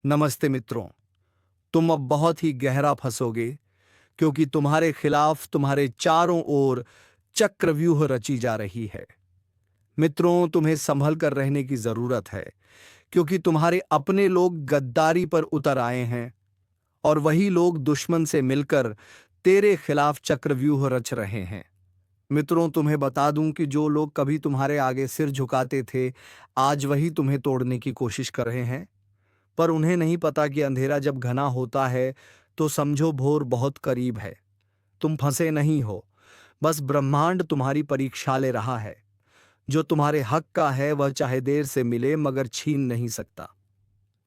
नमस्ते मित्रों। तुम अब बहुत ही गहरा फंसोगे क्योंकि तुम्हारे खिलाफ तुम्हारे चारों ओर चक्रव्यूह रची जा रही है। मित्रों, तुम्हें संभल कर रहने की जरूरत है क्योंकि तुम्हारे अपने लोग गद्दारी पर उतर आए हैं और वही लोग दुश्मन से मिलकर तेरे खिलाफ चक्रव्यूह रच रहे हैं। मित्रों, तुम्हें बता दूं कि जो लोग कभी तुम्हारे आगे सिर झुकाते थे, आज वही तुम्हें तोड़ने की कोशिश कर रहे हैं। पर उन्हें नहीं पता कि अंधेरा जब घना होता है तो समझो भोर बहुत करीब है। तुम फंसे नहीं हो, बस ब्रह्मांड तुम्हारी परीक्षा ले रहा है। जो तुम्हारे हक का है वह चाहे देर से मिले मगर छीन नहीं सकता।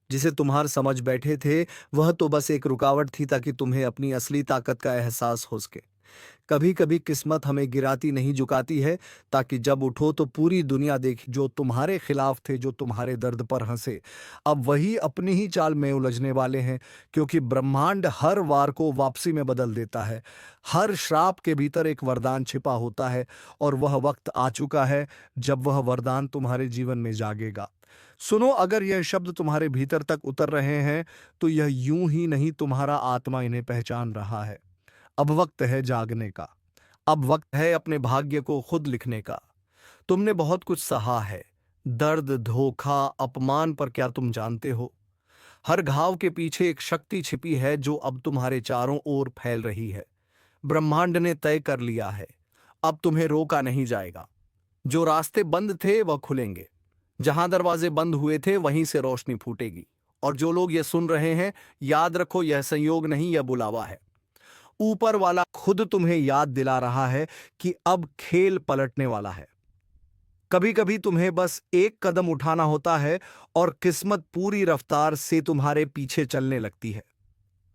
जिसे तुम्हार समझ बैठे थे वह तो बस एक रुकावट थी ताकि तुम्हें अपनी असली ताकत का एहसास हो सके। कभी कभी किस्मत हमें गिराती नहीं झुकाती है ताकि जब उठो तो पूरी दुनिया देखे। जो तुम्हारे खिलाफ थे, जो तुम्हारे दर्द पर हंसे, अब वही अपनी ही चाल में उलझने वाले हैं क्योंकि ब्रह्मांड हर वार को वापसी में बदल देता है। हर श्राप के भीतर एक वरदान छिपा होता है और वह वक्त आ चुका है जब वह वरदान तुम्हारे जीवन में जागेगा। सुनो, अगर यह शब्द तुम्हारे भीतर तक उतर रहे हैं तो यह यूं ही नहीं, तुम्हारा आत्मा इन्हें पहचान रहा है। अब वक्त है जागने का। अब वक्त है अपने भाग्य को खुद लिखने का। तुमने बहुत कुछ सहा है, दर्द, धोखा, अपमान, पर क्या तुम जानते हो हर घाव के पीछे एक शक्ति छिपी है जो अब तुम्हारे चारों ओर फैल रही है। ब्रह्मांड ने तय कर लिया है, अब तुम्हें रोका नहीं जाएगा। जो रास्ते बंद थे वह खुलेंगे, जहां दरवाजे बंद हुए थे वहीं से रोशनी फूटेगी। और जो लोग ये सुन रहे हैं, याद रखो, यह संयोग नहीं, यह बुलावा है। ऊपर वाला खुद तुम्हें याद दिला रहा है कि अब खेल पलटने वाला है। कभी कभी तुम्हें बस एक कदम उठाना होता है और किस्मत पूरी रफ्तार से तुम्हारे पीछे चलने लगती है।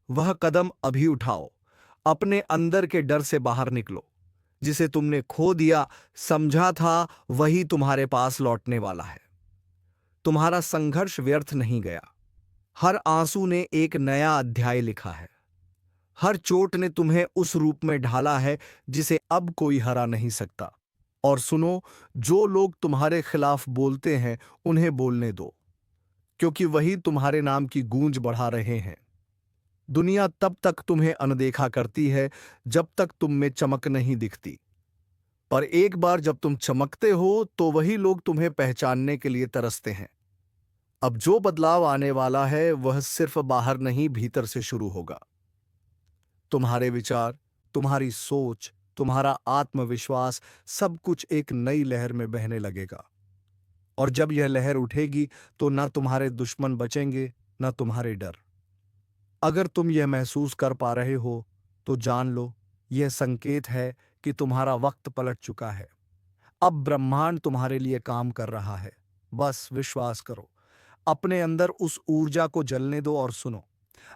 वह कदम अभी उठाओ। अपने अंदर के डर से बाहर निकलो। जिसे तुमने खो दिया, समझा था, वही तुम्हारे पास लौटने वाला है। तुम्हारा संघर्ष व्यर्थ नहीं गया। हर आंसू ने एक नया अध्याय लिखा है। हर चोट ने तुम्हें उस रूप में ढाला है जिसे अब कोई हरा नहीं सकता। और सुनो, जो लोग तुम्हारे खिलाफ बोलते हैं उन्हें बोलने दो, क्योंकि वही तुम्हारे नाम की गूंज बढ़ा रहे हैं। दुनिया तब तक तुम्हें अनदेखा करती है जब तक तुम में चमक नहीं दिखती, पर एक बार जब तुम चमकते हो तो वही लोग तुम्हें पहचानने के लिए तरसते हैं। अब जो बदलाव आने वाला है वह सिर्फ बाहर नहीं, भीतर से शुरू होगा। तुम्हारे विचार, तुम्हारी सोच, तुम्हारा आत्मविश्वास, सब कुछ एक नई लहर में बहने लगेगा। और जब यह लहर उठेगी तो ना तुम्हारे दुश्मन बचेंगे, ना तुम्हारे डर। अगर तुम यह महसूस कर पा रहे हो तो जान लो, यह संकेत है कि तुम्हारा वक्त पलट चुका है। अब ब्रह्मांड तुम्हारे लिए काम कर रहा है। बस विश्वास करो, अपने अंदर उस ऊर्जा को जलने दो। और सुनो,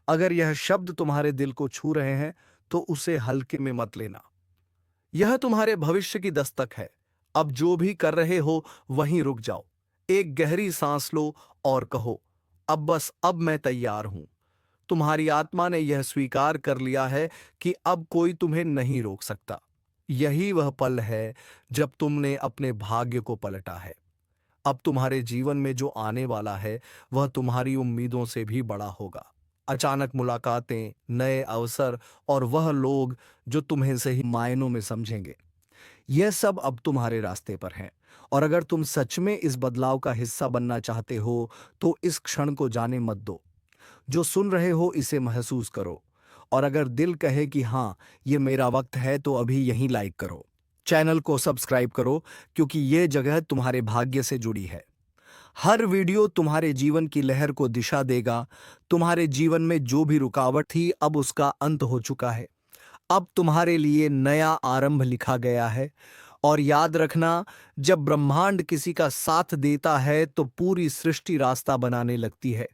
अगर यह शब्द तुम्हारे दिल को छू रहे हैं तो उसे हल्के में मत लेना। यह तुम्हारे भविष्य की दस्तक है। अब जो भी कर रहे हो वहीं रुक जाओ, एक गहरी सांस लो और कहो, अब बस, अब मैं तैयार हूं। तुम्हारी आत्मा ने यह स्वीकार कर लिया है कि अब कोई तुम्हें नहीं रोक सकता। यही वह पल है जब तुमने अपने भाग्य को पलटा है। अब तुम्हारे जीवन में जो आने वाला है वह तुम्हारी उम्मीदों से भी बड़ा होगा। अचानक मुलाकातें, नए अवसर और वह लोग जो तुम्हें सही मायनों में समझेंगे, यह सब अब तुम्हारे रास्ते पर हैं। और अगर तुम सच में इस बदलाव का हिस्सा बनना चाहते हो तो इस क्षण को जाने मत दो। जो सुन रहे हो इसे महसूस करो। और अगर दिल कहे कि हाँ, ये मेरा वक्त है, तो अभी यहीं लाइक करो, चैनल को सब्सक्राइब करो, क्योंकि ये जगह तुम्हारे भाग्य से जुड़ी है। हर वीडियो तुम्हारे जीवन की लहर को दिशा देगा। तुम्हारे जीवन में जो भी रुकावट थी अब उसका अंत हो चुका है। अब तुम्हारे लिए नया आरंभ लिखा गया है। और याद रखना, जब ब्रह्मांड किसी का साथ देता है तो पूरी सृष्टि रास्ता बनाने लगती है।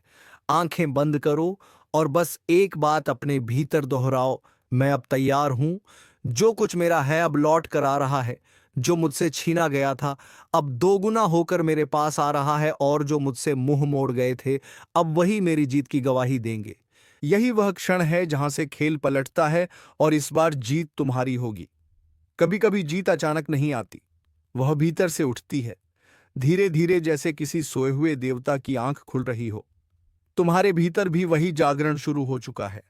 आंखें बंद करो और बस एक बात अपने भीतर दोहराओ, मैं अब तैयार हूं। जो कुछ मेरा है अब लौट कर आ रहा है। जो मुझसे छीना गया था अब दोगुना होकर मेरे पास आ रहा है। और जो मुझसे मुंह मोड़ गए थे अब वही मेरी जीत की गवाही देंगे। यही वह क्षण है जहां से खेल पलटता है और इस बार जीत तुम्हारी होगी। कभी कभी जीत अचानक नहीं आती, वह भीतर से उठती है, धीरे धीरे, जैसे किसी सोए हुए देवता की आंख खुल रही हो। तुम्हारे भीतर भी वही जागरण शुरू हो चुका है।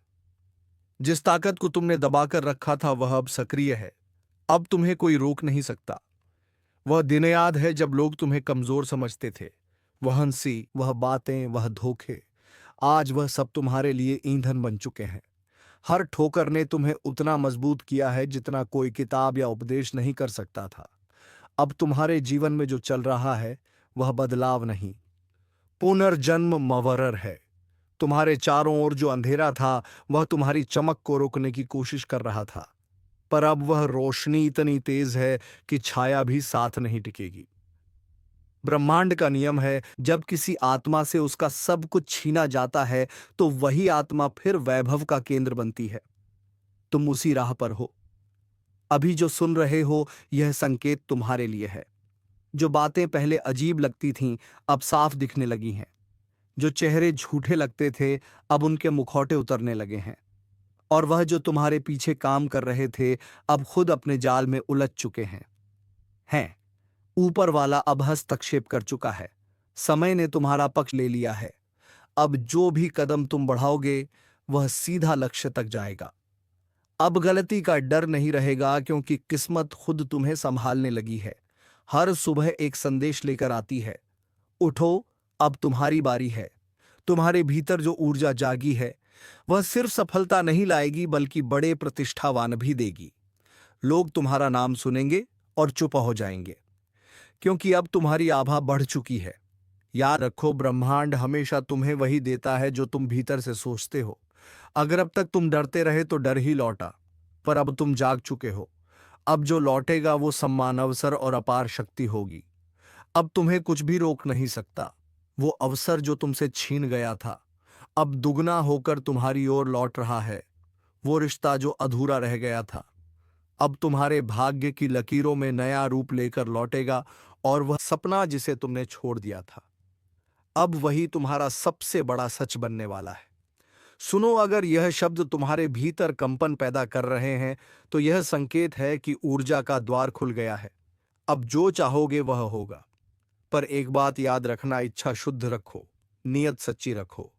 जिस ताकत को तुमने दबाकर रखा था वह अब सक्रिय है। अब तुम्हें कोई रोक नहीं सकता। वह दिन याद है जब लोग तुम्हें कमजोर समझते थे। वह हंसी, वह बातें, वह धोखे, आज वह सब तुम्हारे लिए ईंधन बन चुके हैं। हर ठोकर ने तुम्हें उतना मजबूत किया है जितना कोई किताब या उपदेश नहीं कर सकता था। अब तुम्हारे जीवन में जो चल रहा है वह बदलाव नहीं, पुनर्जन्म मवरर है। तुम्हारे चारों ओर जो अंधेरा था वह तुम्हारी चमक को रोकने की कोशिश कर रहा था, पर अब वह रोशनी इतनी तेज है कि छाया भी साथ नहीं टिकेगी। ब्रह्मांड का नियम है, जब किसी आत्मा से उसका सब कुछ छीना जाता है तो वही आत्मा फिर वैभव का केंद्र बनती है। तुम उसी राह पर हो। अभी जो सुन रहे हो यह संकेत तुम्हारे लिए है। जो बातें पहले अजीब लगती थीं अब साफ दिखने लगी हैं। जो चेहरे झूठे लगते थे अब उनके मुखौटे उतरने लगे हैं। और वह जो तुम्हारे पीछे काम कर रहे थे अब खुद अपने जाल में उलझ चुके हैं। ऊपर वाला अब हस्तक्षेप कर चुका है। समय ने तुम्हारा पक्ष ले लिया है। अब जो भी कदम तुम बढ़ाओगे वह सीधा लक्ष्य तक जाएगा। अब गलती का डर नहीं रहेगा, क्योंकि किस्मत खुद तुम्हें संभालने लगी है। हर सुबह एक संदेश लेकर आती है, उठो, अब तुम्हारी बारी है। तुम्हारे भीतर जो ऊर्जा जागी है वह सिर्फ सफलता नहीं लाएगी बल्कि बड़े प्रतिष्ठावान भी देगी। लोग तुम्हारा नाम सुनेंगे और चुप हो जाएंगे, क्योंकि अब तुम्हारी आभा बढ़ चुकी है। याद रखो, ब्रह्मांड हमेशा तुम्हें वही देता है जो तुम भीतर से सोचते हो। अगर अब तक तुम डरते रहे तो डर ही लौटा, पर अब तुम जाग चुके हो। अब जो लौटेगा वो सम्मान, अवसर और अपार शक्ति होगी। अब तुम्हें कुछ भी रोक नहीं सकता। वो अवसर जो तुमसे छीन गया था अब दुगना होकर तुम्हारी ओर लौट रहा है। वो रिश्ता जो अधूरा रह गया था अब तुम्हारे भाग्य की लकीरों में नया रूप लेकर लौटेगा। और वह सपना जिसे तुमने छोड़ दिया था अब वही तुम्हारा सबसे बड़ा सच बनने वाला है। सुनो, अगर यह शब्द तुम्हारे भीतर कंपन पैदा कर रहे हैं तो यह संकेत है कि ऊर्जा का द्वार खुल गया है। अब जो चाहोगे वह होगा। पर एक बात याद रखना, इच्छा शुद्ध रखो, नियत सच्ची रखो।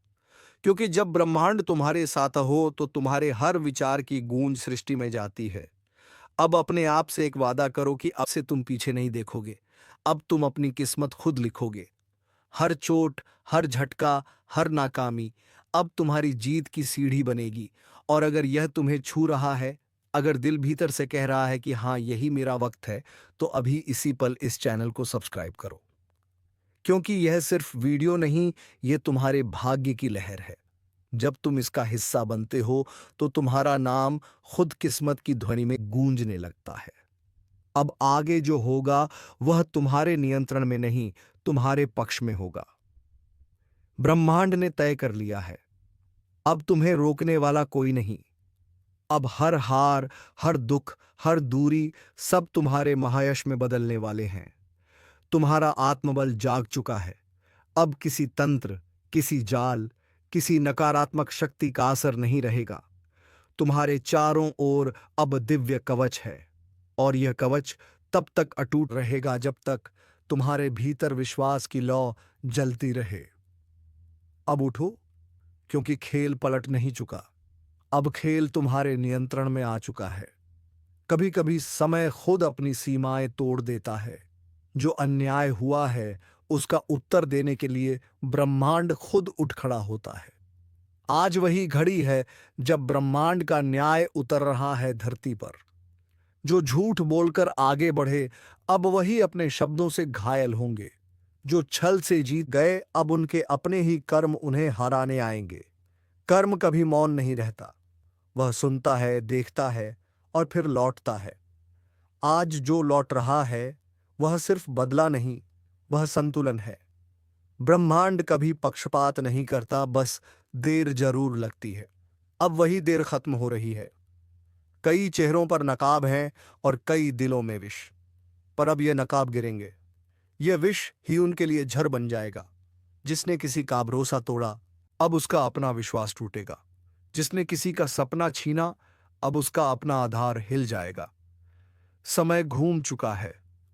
क्योंकि जब ब्रह्मांड तुम्हारे साथ हो तो तुम्हारे हर विचार की गूंज सृष्टि में जाती है। अब अपने आप से एक वादा करो कि अब से तुम पीछे नहीं देखोगे। अब तुम अपनी किस्मत खुद लिखोगे। हर चोट, हर झटका, हर नाकामी अब तुम्हारी जीत की सीढ़ी बनेगी। और अगर यह तुम्हें छू रहा है, अगर दिल भीतर से कह रहा है कि हाँ यही मेरा वक्त है, तो अभी इसी पल इस चैनल को सब्सक्राइब करो। क्योंकि यह सिर्फ वीडियो नहीं, ये तुम्हारे भाग्य की लहर है। जब तुम इसका हिस्सा बनते हो तो तुम्हारा नाम खुद किस्मत की ध्वनि में गूंजने लगता है। अब आगे जो होगा वह तुम्हारे नियंत्रण में नहीं, तुम्हारे पक्ष में होगा। ब्रह्मांड ने तय कर लिया है, अब तुम्हें रोकने वाला कोई नहीं। अब हर हार, हर दुख, हर दूरी सब तुम्हारे महायश में बदलने वाले हैं। तुम्हारा आत्मबल जाग चुका है। अब किसी तंत्र, किसी जाल, किसी नकारात्मक शक्ति का असर नहीं रहेगा। तुम्हारे चारों ओर अब दिव्य कवच है, और यह कवच तब तक अटूट रहेगा जब तक तुम्हारे भीतर विश्वास की लौ जलती रहे। अब उठो, क्योंकि खेल पलट नहीं चुका। अब खेल तुम्हारे नियंत्रण में आ चुका है। कभी कभी समय खुद अपनी सीमाएं तोड़ देता है। जो अन्याय हुआ है उसका उत्तर देने के लिए ब्रह्मांड खुद उठ खड़ा होता है। आज वही घड़ी है जब ब्रह्मांड का न्याय उतर रहा है धरती पर। जो झूठ बोलकर आगे बढ़े अब वही अपने शब्दों से घायल होंगे। जो छल से जीत गए अब उनके अपने ही कर्म उन्हें हराने आएंगे। कर्म कभी मौन नहीं रहता, वह सुनता है, देखता है और फिर लौटता है। आज जो लौट रहा है वह सिर्फ बदला नहीं, वह संतुलन है। ब्रह्मांड कभी पक्षपात नहीं करता, बस देर जरूर लगती है। अब वही देर खत्म हो रही है। कई चेहरों पर नकाब हैं और कई दिलों में विष, पर अब ये नकाब गिरेंगे। यह विष ही उनके लिए झर बन जाएगा। जिसने किसी का भरोसा तोड़ा अब उसका अपना विश्वास टूटेगा। जिसने किसी का सपना छीना अब उसका अपना आधार हिल जाएगा। समय घूम चुका है,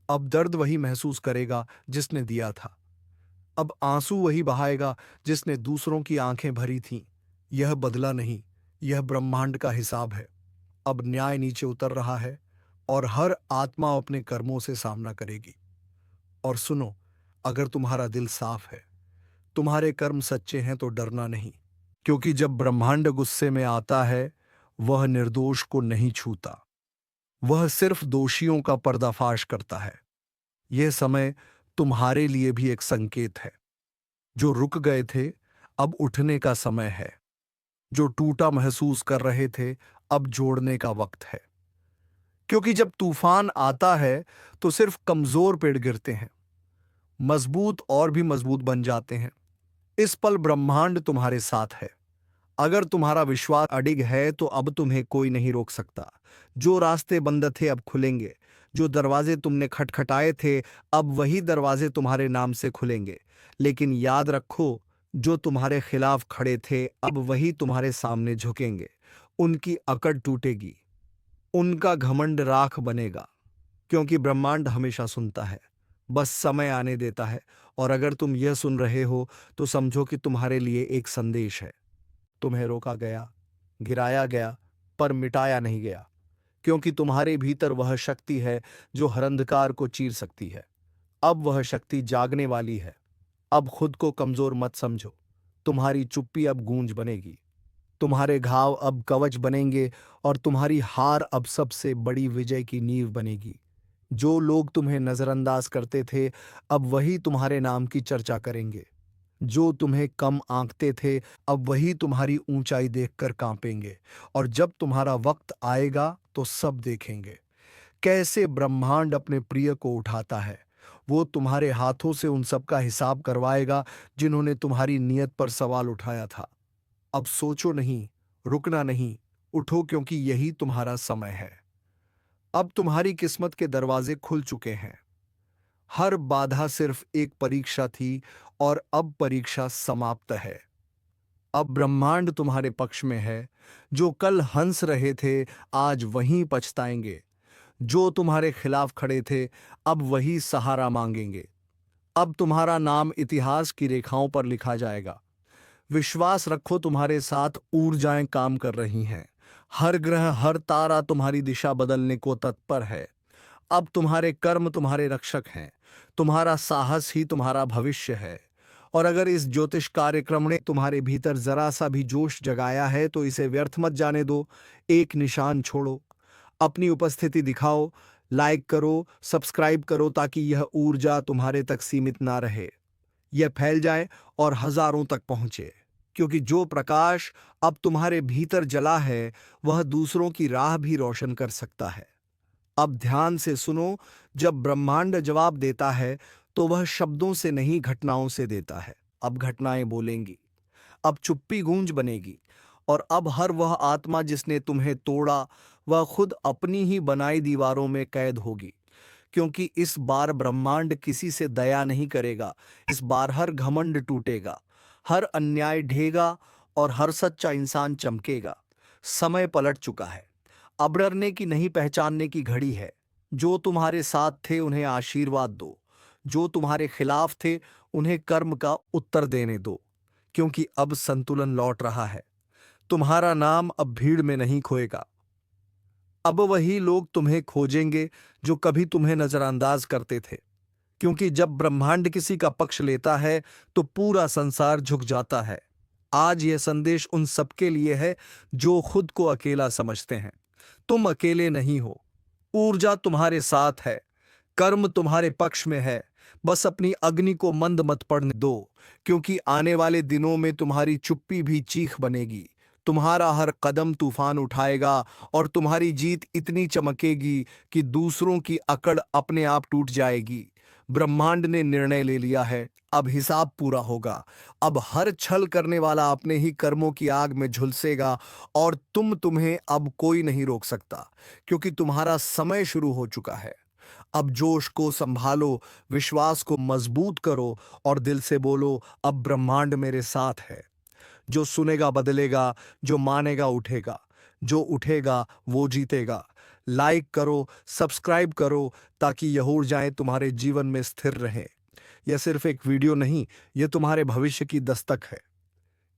अब दर्द वही महसूस करेगा जिसने दिया था। अब आंसू वही बहाएगा जिसने दूसरों की आंखें भरी थीं। यह बदला नहीं, यह ब्रह्मांड का हिसाब है। अब न्याय नीचे उतर रहा है और हर आत्मा अपने कर्मों से सामना करेगी। और सुनो, अगर तुम्हारा दिल साफ है, तुम्हारे कर्म सच्चे हैं, तो डरना नहीं, क्योंकि जब ब्रह्मांड गुस्से में आता है, वह निर्दोष को नहीं छूता, वह सिर्फ दोषियों का पर्दाफाश करता है। यह समय तुम्हारे लिए भी एक संकेत है। जो रुक गए थे, अब उठने का समय है। जो टूटा महसूस कर रहे थे, अब जोड़ने का वक्त है। क्योंकि जब तूफान आता है तो सिर्फ कमजोर पेड़ गिरते हैं, मजबूत और भी मजबूत बन जाते हैं। इस पल ब्रह्मांड तुम्हारे साथ है। अगर तुम्हारा विश्वास अडिग है तो अब तुम्हें कोई नहीं रोक सकता। जो रास्ते बंद थे अब खुलेंगे, जो दरवाजे तुमने खटखटाए थे अब वही दरवाजे तुम्हारे नाम से खुलेंगे। लेकिन याद रखो, जो तुम्हारे खिलाफ खड़े थे अब वही तुम्हारे सामने झुकेंगे। उनकी अकड़ टूटेगी, उनका घमंड राख बनेगा, क्योंकि ब्रह्मांड हमेशा सुनता है, बस समय आने देता है। और अगर तुम यह सुन रहे हो तो समझो कि तुम्हारे लिए एक संदेश है। तुम्हें रोका गया, गिराया गया, पर मिटाया नहीं गया, क्योंकि तुम्हारे भीतर वह शक्ति है जो हर अंधकार को चीर सकती है। अब वह शक्ति जागने वाली है। अब खुद को कमजोर मत समझो। तुम्हारी चुप्पी अब गूंज बनेगी, तुम्हारे घाव अब कवच बनेंगे, और तुम्हारी हार अब सबसे बड़ी विजय की नींव बनेगी। जो लोग तुम्हें नजरअंदाज करते थे अब वही तुम्हारे नाम की चर्चा करेंगे। जो तुम्हें कम आंकते थे अब वही तुम्हारी ऊंचाई देखकर कांपेंगे। और जब तुम्हारा वक्त आएगा तो सब देखेंगे कैसे ब्रह्मांड अपने प्रिय को उठाता है। वो तुम्हारे हाथों से उन सब का हिसाब करवाएगा जिन्होंने तुम्हारी नीयत पर सवाल उठाया था। अब सोचो नहीं, रुकना नहीं, उठो, क्योंकि यही तुम्हारा समय है। अब तुम्हारी किस्मत के दरवाजे खुल चुके हैं। हर बाधा सिर्फ एक परीक्षा थी और अब परीक्षा समाप्त है। अब ब्रह्मांड तुम्हारे पक्ष में है। जो कल हंस रहे थे आज वहीं पछताएंगे। जो तुम्हारे खिलाफ खड़े थे अब वही सहारा मांगेंगे। अब तुम्हारा नाम इतिहास की रेखाओं पर लिखा जाएगा। विश्वास रखो, तुम्हारे साथ ऊर्जाएं काम कर रही हैं। हर ग्रह, हर तारा तुम्हारी दिशा बदलने को तत्पर है। अब तुम्हारे कर्म तुम्हारे रक्षक हैं। तुम्हारा साहस ही तुम्हारा भविष्य है। और अगर इस ज्योतिष कार्यक्रम ने तुम्हारे भीतर जरा सा भी जोश जगाया है तो इसे व्यर्थ मत जाने दो। एक निशान छोड़ो, अपनी उपस्थिति दिखाओ, लाइक करो, सब्सक्राइब करो, ताकि यह ऊर्जा तुम्हारे तक सीमित ना रहे, यह फैल जाए और हजारों तक पहुंचे। क्योंकि जो प्रकाश अब तुम्हारे भीतर जला है वह दूसरों की राह भी रोशन कर सकता है। अब ध्यान से सुनो, जब ब्रह्मांड जवाब देता है तो वह शब्दों से नहीं, घटनाओं से देता है। अब घटनाएं बोलेंगी, अब चुप्पी गूंज बनेगी, और अब हर वह आत्मा जिसने तुम्हें तोड़ा वह खुद अपनी ही बनाई दीवारों में कैद होगी। क्योंकि इस बार ब्रह्मांड किसी से दया नहीं करेगा। इस बार हर घमंड टूटेगा, हर अन्याय ढहेगा और हर सच्चा इंसान चमकेगा। समय पलट चुका है। अब डरने की नहीं, पहचानने की घड़ी है। जो तुम्हारे साथ थे उन्हें आशीर्वाद दो, जो तुम्हारे खिलाफ थे उन्हें कर्म का उत्तर देने दो, क्योंकि अब संतुलन लौट रहा है। तुम्हारा नाम अब भीड़ में नहीं खोएगा। अब वही लोग तुम्हें खोजेंगे जो कभी तुम्हें नजरअंदाज करते थे, क्योंकि जब ब्रह्मांड किसी का पक्ष लेता है तो पूरा संसार झुक जाता है। आज यह संदेश उन सबके लिए है जो खुद को अकेला समझते हैं। तुम अकेले नहीं हो, ऊर्जा तुम्हारे साथ है, कर्म तुम्हारे पक्ष में है। बस अपनी अग्नि को मंद मत पड़ने दो, क्योंकि आने वाले दिनों में तुम्हारी चुप्पी भी चीख बनेगी। तुम्हारा हर कदम तूफान उठाएगा और तुम्हारी जीत इतनी चमकेगी कि दूसरों की अकड़ अपने आप टूट जाएगी। ब्रह्मांड ने निर्णय ले लिया है, अब हिसाब पूरा होगा। अब हर छल करने वाला अपने ही कर्मों की आग में झुलसेगा, और तुम्हें अब कोई नहीं रोक सकता, क्योंकि तुम्हारा समय शुरू हो चुका है। अब जोश को संभालो, विश्वास को मजबूत करो और दिल से बोलो, अब ब्रह्मांड मेरे साथ है। जो सुनेगा बदलेगा, जो मानेगा उठेगा, जो उठेगा वो जीतेगा। लाइक करो, सब्सक्राइब करो, ताकि यह ऊर्जाएं तुम्हारे जीवन में स्थिर रहें। यह सिर्फ एक वीडियो नहीं, यह तुम्हारे भविष्य की दस्तक है।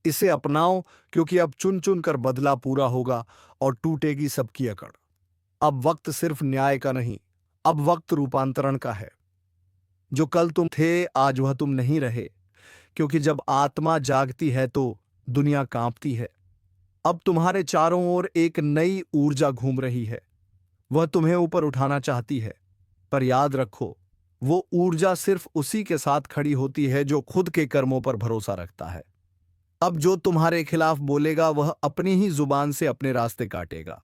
इसे अपनाओ, क्योंकि अब चुन चुन कर बदला पूरा होगा और टूटेगी सबकी अकड़। अब वक्त सिर्फ न्याय का नहीं, अब वक्त रूपांतरण का है। जो कल तुम थे, आज वह तुम नहीं रहे, क्योंकि जब आत्मा जागती है तो दुनिया कांपती है। अब तुम्हारे चारों ओर एक नई ऊर्जा घूम रही है। वह तुम्हें ऊपर उठाना चाहती है, पर याद रखो, वो ऊर्जा सिर्फ उसी के साथ खड़ी होती है जो खुद के कर्मों पर भरोसा रखता है। अब जो तुम्हारे खिलाफ बोलेगा वह अपनी ही जुबान से अपने रास्ते काटेगा।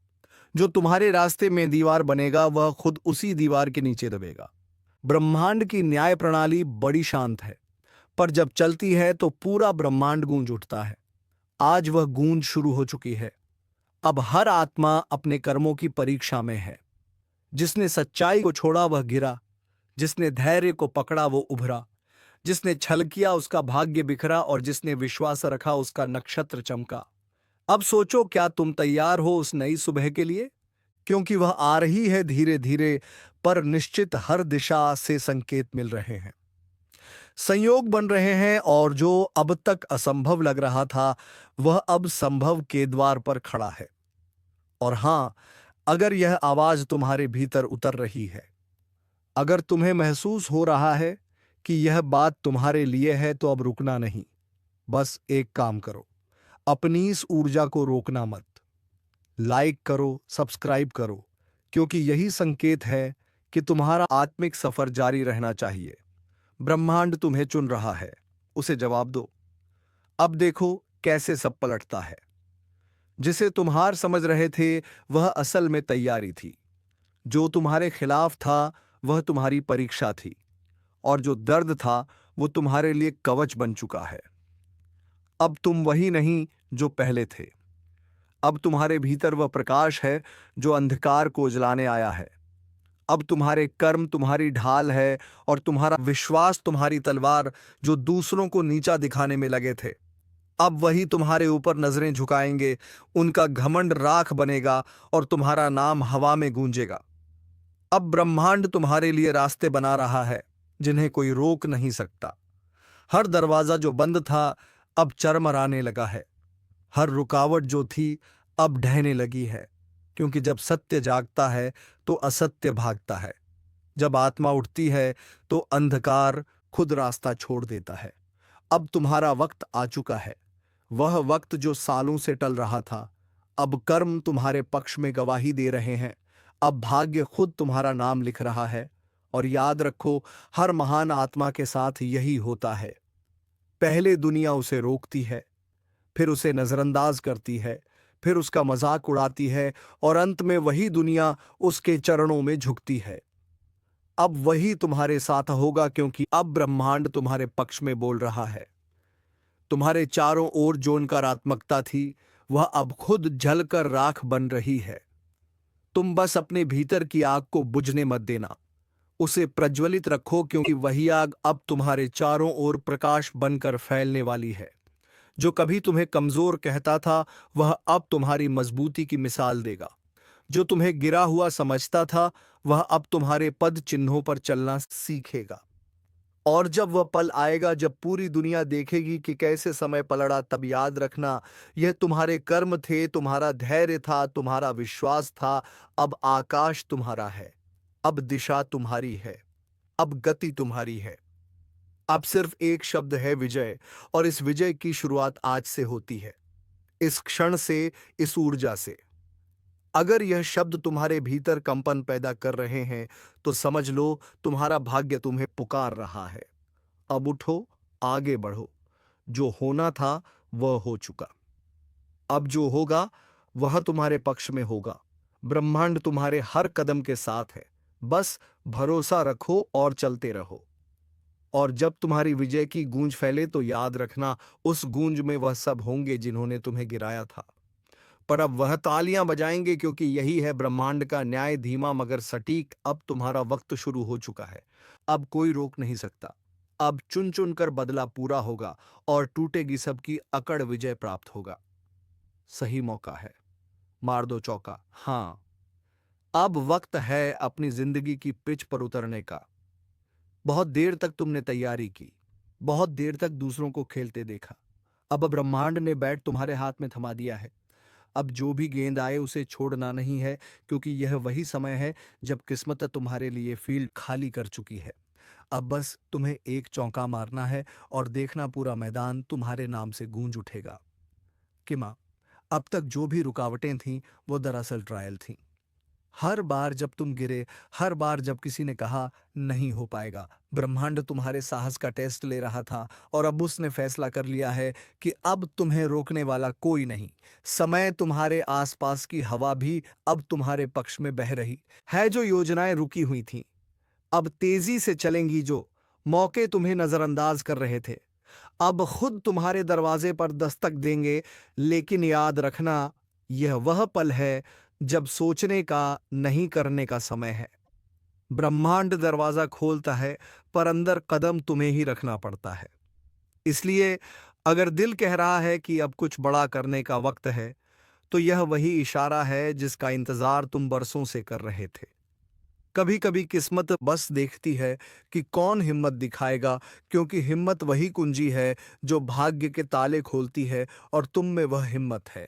जो तुम्हारे रास्ते में दीवार बनेगा वह खुद उसी दीवार के नीचे दबेगा। ब्रह्मांड की न्याय प्रणाली बड़ी शांत है, पर जब चलती है तो पूरा ब्रह्मांड गूंज उठता है। आज वह गूंज शुरू हो चुकी है। अब हर आत्मा अपने कर्मों की परीक्षा में है। जिसने सच्चाई को छोड़ा वह गिरा, जिसने धैर्य को पकड़ा वो उभरा, जिसने छल किया उसका भाग्य बिखरा और जिसने विश्वास रखा उसका नक्षत्र चमका। अब सोचो, क्या तुम तैयार हो उस नई सुबह के लिए? क्योंकि वह आ रही है धीरे धीरे, पर निश्चित हर दिशा से संकेत मिल रहे हैं, संयोग बन रहे हैं, और जो अब तक असंभव लग रहा था वह अब संभव के द्वार पर खड़ा है। और हां, अगर यह आवाज तुम्हारे भीतर उतर रही है, अगर तुम्हें महसूस हो रहा है कि यह बात तुम्हारे लिए है, तो अब रुकना नहीं। बस एक काम करो, अपनी इस ऊर्जा को रोकना मत। लाइक करो, सब्सक्राइब करो, क्योंकि यही संकेत है कि तुम्हारा आत्मिक सफर जारी रहना चाहिए। ब्रह्मांड तुम्हें चुन रहा है, उसे जवाब दो। अब देखो कैसे सब पलटता है। जिसे तुम हार समझ रहे थे वह असल में तैयारी थी। जो तुम्हारे खिलाफ था वह तुम्हारी परीक्षा थी, और जो दर्द था वो तुम्हारे लिए कवच बन चुका है। अब तुम वही नहीं जो पहले थे। अब तुम्हारे भीतर वह प्रकाश है जो अंधकार को जलाने आया है। अब तुम्हारे कर्म तुम्हारी ढाल है, और तुम्हारा विश्वास तुम्हारी तलवार, जो दूसरों को नीचा दिखाने में लगे थे। अब वही तुम्हारे ऊपर नजरें झुकाएंगे, उनका घमंड राख बनेगा और तुम्हारा नाम हवा में गूंजेगा। अब ब्रह्मांड तुम्हारे लिए रास्ते बना रहा है जिन्हें कोई रोक नहीं सकता। हर दरवाजा जो बंद था अब चरमराने लगा है। हर रुकावट जो थी अब ढहने लगी है, क्योंकि जब सत्य जागता है तो असत्य भागता है। जब आत्मा उठती है तो अंधकार खुद रास्ता छोड़ देता है। अब तुम्हारा वक्त आ चुका है, वह वक्त जो सालों से टल रहा था। अब कर्म तुम्हारे पक्ष में गवाही दे रहे हैं, अब भाग्य खुद तुम्हारा नाम लिख रहा है। और याद रखो, हर महान आत्मा के साथ यही होता है। पहले दुनिया उसे रोकती है, फिर उसे नजरअंदाज करती है, फिर उसका मजाक उड़ाती है, और अंत में वही दुनिया उसके चरणों में झुकती है। अब वही तुम्हारे साथ होगा, क्योंकि अब ब्रह्मांड तुम्हारे पक्ष में बोल रहा है। तुम्हारे चारों ओर जो नकारात्मकता थी वह अब खुद जलकर राख बन रही है। तुम बस अपने भीतर की आग को बुझने मत देना, उसे प्रज्वलित रखो, क्योंकि वही आग अब तुम्हारे चारों ओर प्रकाश बनकर फैलने वाली है। जो कभी तुम्हें कमजोर कहता था वह अब तुम्हारी मजबूती की मिसाल देगा। जो तुम्हें गिरा हुआ समझता था वह अब तुम्हारे पद चिन्हों पर चलना सीखेगा। और जब वह पल आएगा जब पूरी दुनिया देखेगी कि कैसे समय पलटा, तब याद रखना, यह तुम्हारे कर्म थे, तुम्हारा धैर्य था, तुम्हारा विश्वास था। अब आकाश तुम्हारा है, अब दिशा तुम्हारी है, अब गति तुम्हारी है। अब सिर्फ एक शब्द है, विजय। और इस विजय की शुरुआत आज से होती है, इस क्षण से, इस ऊर्जा से। अगर यह शब्द तुम्हारे भीतर कंपन पैदा कर रहे हैं तो समझ लो, तुम्हारा भाग्य तुम्हें पुकार रहा है। अब उठो, आगे बढ़ो। जो होना था वह हो चुका। अब जो होगा वह तुम्हारे पक्ष में होगा। ब्रह्मांड तुम्हारे हर कदम के साथ है। बस भरोसा रखो और चलते रहो। और जब तुम्हारी विजय की गूंज फैले तो याद रखना, उस गूंज में वह सब होंगे जिन्होंने तुम्हें गिराया था, पर अब वह तालियां बजाएंगे, क्योंकि यही है ब्रह्मांड का न्याय, धीमा मगर सटीक। अब तुम्हारा वक्त शुरू हो चुका है, अब कोई रोक नहीं सकता। अब चुन चुन कर बदला पूरा होगा और टूटेगी सबकी अकड़, विजय प्राप्त होगा। सही मौका है, मार दो चौका। हाँ, अब वक्त है अपनी जिंदगी की पिच पर उतरने का। बहुत देर तक तुमने तैयारी की, बहुत देर तक दूसरों को खेलते देखा। अब ब्रह्मांड ने बैट तुम्हारे हाथ में थमा दिया है। अब जो भी गेंद आए उसे छोड़ना नहीं है, क्योंकि यह वही समय है जब किस्मत तुम्हारे लिए फील्ड खाली कर चुकी है। अब बस तुम्हें एक चौका मारना है और देखना पूरा मैदान तुम्हारे नाम से गूंज उठेगा। कि माँ, अब तक जो भी रुकावटें थीं वो दरअसल ट्रायल थीं। हर बार जब तुम गिरे, हर बार जब किसी ने कहा नहीं हो पाएगा, ब्रह्मांड तुम्हारे साहस का टेस्ट ले रहा था और अब उसने फैसला कर लिया है कि अब तुम्हें रोकने वाला कोई नहीं। समय तुम्हारे आसपास की हवा भी अब तुम्हारे पक्ष में बह रही है। जो योजनाएं रुकी हुई थीं अब तेजी से चलेंगी, जो मौके तुम्हें नजरअंदाज कर रहे थे अब खुद तुम्हारे दरवाजे पर दस्तक देंगे। लेकिन याद रखना, यह वह पल है जब सोचने का नहीं करने का समय है। ब्रह्मांड दरवाजा खोलता है, पर अंदर कदम तुम्हें ही रखना पड़ता है। इसलिए अगर दिल कह रहा है कि अब कुछ बड़ा करने का वक्त है, तो यह वही इशारा है जिसका इंतजार तुम बरसों से कर रहे थे। कभी कभी किस्मत बस देखती है कि कौन हिम्मत दिखाएगा, क्योंकि हिम्मत वही कुंजी है जो भाग्य के ताले खोलती है, और तुम में वह हिम्मत है।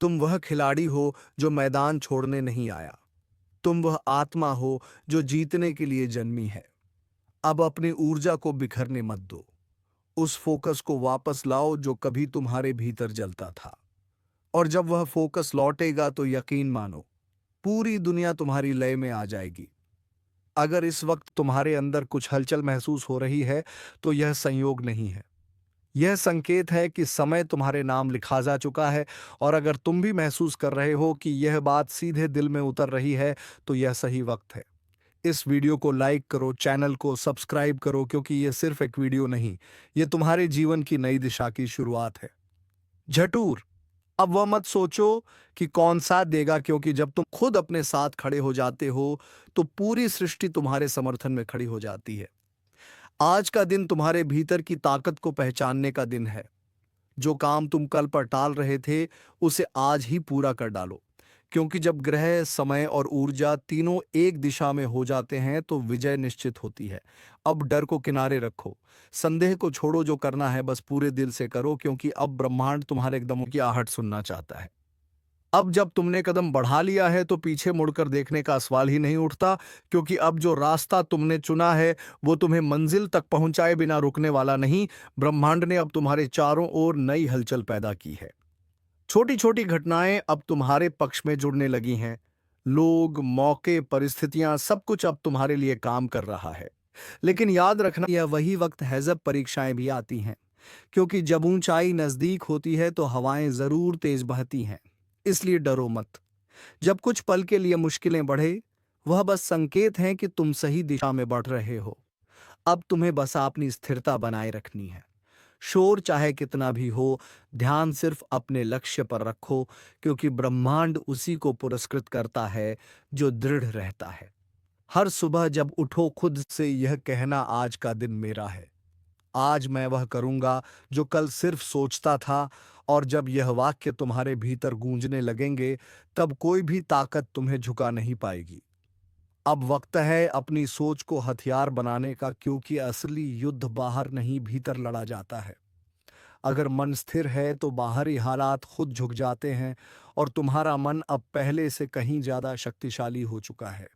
तुम वह खिलाड़ी हो जो मैदान छोड़ने नहीं आया। तुम वह आत्मा हो जो जीतने के लिए जन्मी है। अब अपनी ऊर्जा को बिखरने मत दो। उस फोकस को वापस लाओ जो कभी तुम्हारे भीतर जलता था। और जब वह फोकस लौटेगा तो यकीन मानो, पूरी दुनिया तुम्हारी लय में आ जाएगी। अगर इस वक्त तुम्हारे अंदर कुछ हलचल महसूस हो रही है, तो यह संयोग नहीं है। यह संकेत है कि समय तुम्हारे नाम लिखा जा चुका है। और अगर तुम भी महसूस कर रहे हो कि यह बात सीधे दिल में उतर रही है, तो यह सही वक्त है। इस वीडियो को लाइक करो, चैनल को सब्सक्राइब करो, क्योंकि यह सिर्फ एक वीडियो नहीं, यह तुम्हारे जीवन की नई दिशा की शुरुआत है। झटूर, अब वह मत सोचो कि कौन साथ देगा, क्योंकि जब तुम खुद अपने साथ खड़े हो जाते हो, तो पूरी सृष्टि तुम्हारे समर्थन में खड़ी हो जाती है। आज का दिन तुम्हारे भीतर की ताकत को पहचानने का दिन है। जो काम तुम कल पर टाल रहे थे, उसे आज ही पूरा कर डालो, क्योंकि जब ग्रह, समय और ऊर्जा तीनों एक दिशा में हो जाते हैं तो विजय निश्चित होती है। अब डर को किनारे रखो, संदेह को छोड़ो, जो करना है बस पूरे दिल से करो, क्योंकि अब ब्रह्मांड तुम्हारे कदमों की आहट सुनना चाहता है। अब जब तुमने कदम बढ़ा लिया है तो पीछे मुड़कर देखने का सवाल ही नहीं उठता, क्योंकि अब जो रास्ता तुमने चुना है वो तुम्हें मंजिल तक पहुंचाए बिना रुकने वाला नहीं। ब्रह्मांड ने अब तुम्हारे चारों ओर नई हलचल पैदा की है। छोटी छोटी घटनाएं अब तुम्हारे पक्ष में जुड़ने लगी हैं। लोग, मौके, परिस्थितियां, सब कुछ अब तुम्हारे लिए काम कर रहा है। लेकिन याद रखना, यह वही वक्त है जब परीक्षाएं भी आती हैं, क्योंकि जब ऊंचाई नजदीक होती है तो हवाएं जरूर तेज बहती हैं। इसलिए डरो मत। जब कुछ पल के लिए मुश्किलें बढ़े, वह बस संकेत हैं कि तुम सही दिशा में बढ़ रहे हो। अब तुम्हें बस अपनी स्थिरता बनाए रखनी है। शोर चाहे कितना भी हो, ध्यान सिर्फ अपने लक्ष्य पर रखो, क्योंकि ब्रह्मांड उसी को पुरस्कृत करता है जो दृढ़ रहता है। हर सुबह जब उठो, खुद से यह कहना, आज का दिन मेरा है। आज मैं वह करूंगा जो कल सिर्फ सोचता था। और जब यह वाक्य तुम्हारे भीतर गूंजने लगेंगे, तब कोई भी ताकत तुम्हें झुका नहीं पाएगी। अब वक्त है अपनी सोच को हथियार बनाने का, क्योंकि असली युद्ध बाहर नहीं, भीतर लड़ा जाता है। अगर मन स्थिर है तो बाहरी हालात खुद झुक जाते हैं, और तुम्हारा मन अब पहले से कहीं ज्यादा शक्तिशाली हो चुका है।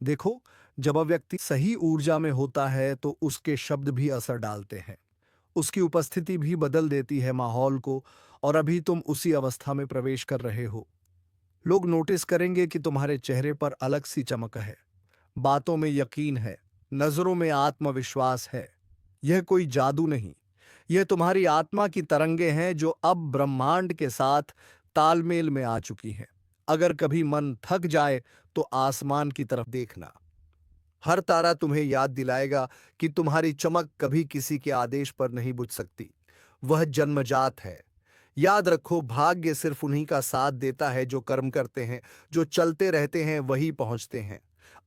देखो, जब व्यक्ति सही ऊर्जा में होता है तो उसके शब्द भी असर डालते हैं। उसकी उपस्थिति भी बदल देती है माहौल को। और अभी तुम उसी अवस्था में प्रवेश कर रहे हो। लोग नोटिस करेंगे कि तुम्हारे चेहरे पर अलग सी चमक है, बातों में यकीन है, नजरों में आत्मविश्वास है। यह कोई जादू नहीं, यह तुम्हारी आत्मा की तरंगे हैं जो अब ब्रह्मांड के साथ तालमेल में आ चुकी हैं। अगर कभी मन थक जाए तो आसमान की तरफ देखना। हर तारा तुम्हें याद दिलाएगा कि तुम्हारी चमक कभी किसी के आदेश पर नहीं बुझ सकती, वह जन्मजात है। याद रखो, भाग्य सिर्फ उन्हीं का साथ देता है जो कर्म करते हैं। जो चलते रहते हैं वही पहुंचते हैं।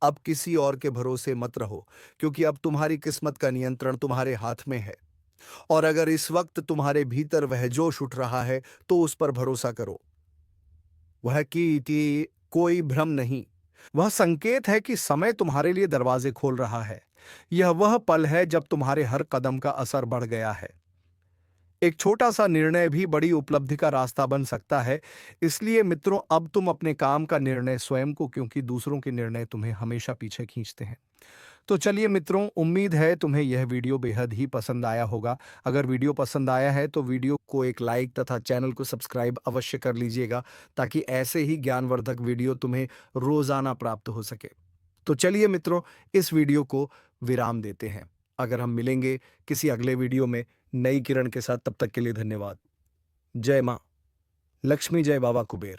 अब किसी और के भरोसे मत रहो, क्योंकि अब तुम्हारी किस्मत का नियंत्रण तुम्हारे हाथ में है। और अगर इस वक्त तुम्हारे भीतर वह जोश उठ रहा है, तो उस पर भरोसा करो। वह कि कोई भ्रम नहीं, वह संकेत है कि समय तुम्हारे लिए दरवाजे खोल रहा है। यह वह पल है जब तुम्हारे हर कदम का असर बढ़ गया है। एक छोटा सा निर्णय भी बड़ी उपलब्धि का रास्ता बन सकता है। इसलिए मित्रों, अब तुम अपने काम का निर्णय स्वयं को, क्योंकि दूसरों के निर्णय तुम्हें हमेशा पीछे खींचते हैं। तो चलिए मित्रों, उम्मीद है तुम्हें यह वीडियो बेहद ही पसंद आया होगा। अगर वीडियो पसंद आया है तो वीडियो को एक लाइक तथा चैनल को सब्सक्राइब अवश्य कर लीजिएगा, ताकि ऐसे ही ज्ञानवर्धक वीडियो तुम्हें रोजाना प्राप्त हो सके। तो चलिए मित्रों, इस वीडियो को विराम देते हैं। अगर हम मिलेंगे किसी अगले वीडियो में नई किरण के साथ, तब तक के लिए धन्यवाद। जय मां लक्ष्मी, जय बाबा कुबेर।